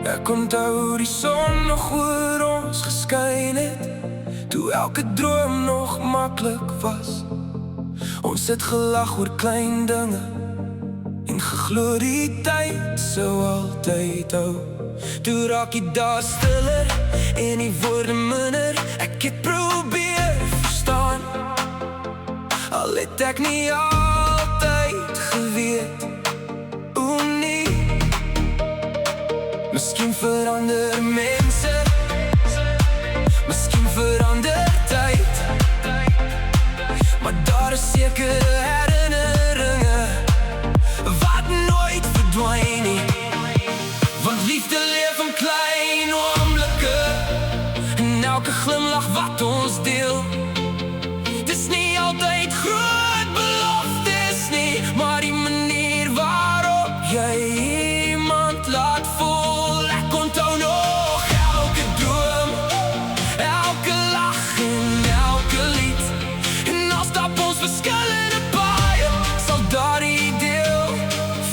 Ek onthou die son nog oor ons geskyn het, toe elke droom nog maklik was. Ons het gelag oor klein dinge en geglo die tyd sou altyd hou. Toe raak die dae stiller en die woorde minder. Ek het probeer verstaan, al het ek nie altyd geweet hoe nie. Miskien verander mense, miskien verander tyd, maar daar is sekere herinneringe wat nooit verdwyn nie. Want liefde leef in klein oomblikke, en elke glimlach wat ons deel. Dis nie altyd groot beloftes nie, maar die manier waarop jy iemand laat voel. Ek onthou nog elke droom, elke lach en elke lied. En al stap ons verskillende paaie, sal daardie deel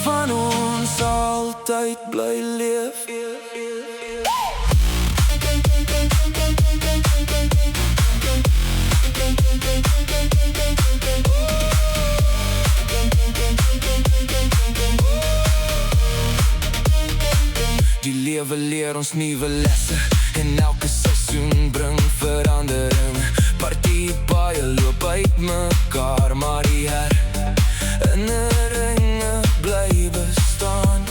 van ons altyd bly leef. Die lewe leer ons nuwe lesse, en elke seisoen bring verandering. Party paaie loop uit mekaar, maar die herinneringe bly bestaan.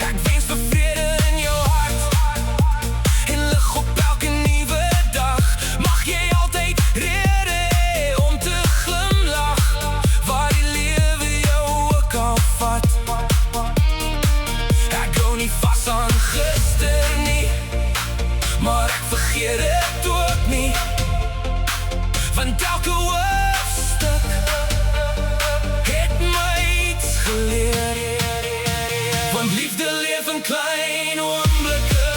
Ek wens vir vrede in jou hart, en lig op elke nuwe dag. Mag jy altyd rede hê om te glimlach, waar die lewe jou ook al vat. Ek hou nie vas aan gister nie, maar ek vergeet het ook nie. Want elke hoofstuk het my iets geleer. Want liefde leef in klein oomblikke,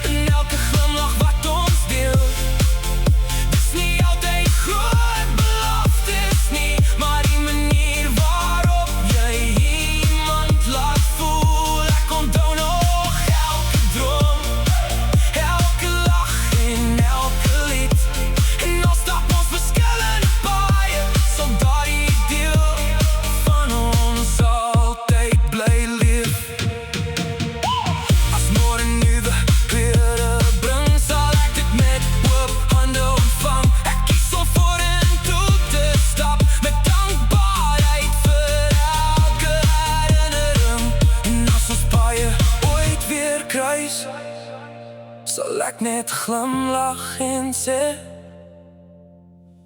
en elke glimlach wat ons deel. Dis nie altyd groot beloftes nie, maar die manier waarop jy iemand laat voel. Ek onthou nog elke droom, elke lach en elke lied. En al stap ons verskillende paaie, sal daardie deel van ons altyd bly leef. As môre nuwe klere bring, sal ek dit met oop hande ontvang. Ek kies om vorentoe te stap, met dankbaarheid vir elke herinnering. En as ons paaie ooit weer kruis, sal ek net glimlach en sê,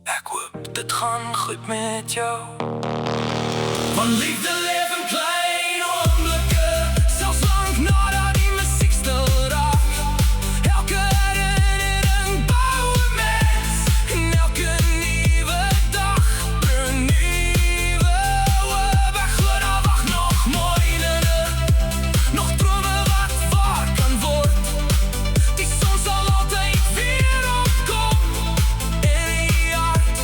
ek hoop dit gaan goed met jou. Want liefde leef in klein oomblikke, selfs lank nadat die musiek stil raak. Elke herinnering bou 'n mens, en elke nuwe dag bring nuwe hoop. Ek glo daar wag nog mooi dinge, nog drome wat waar kan word. Die son sal altyd weer opkom, en die hart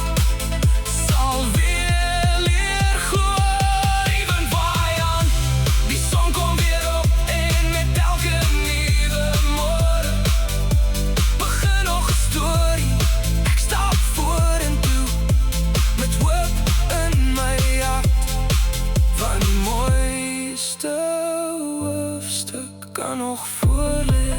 sal weer leer gloei. Even waai aan, die son kom weer op, en met elke nuwe môre begin nog 'n storie. Ek stap vorentoe, met hoop in my hart, van die mooiste hoofstuk kan nog voor lê.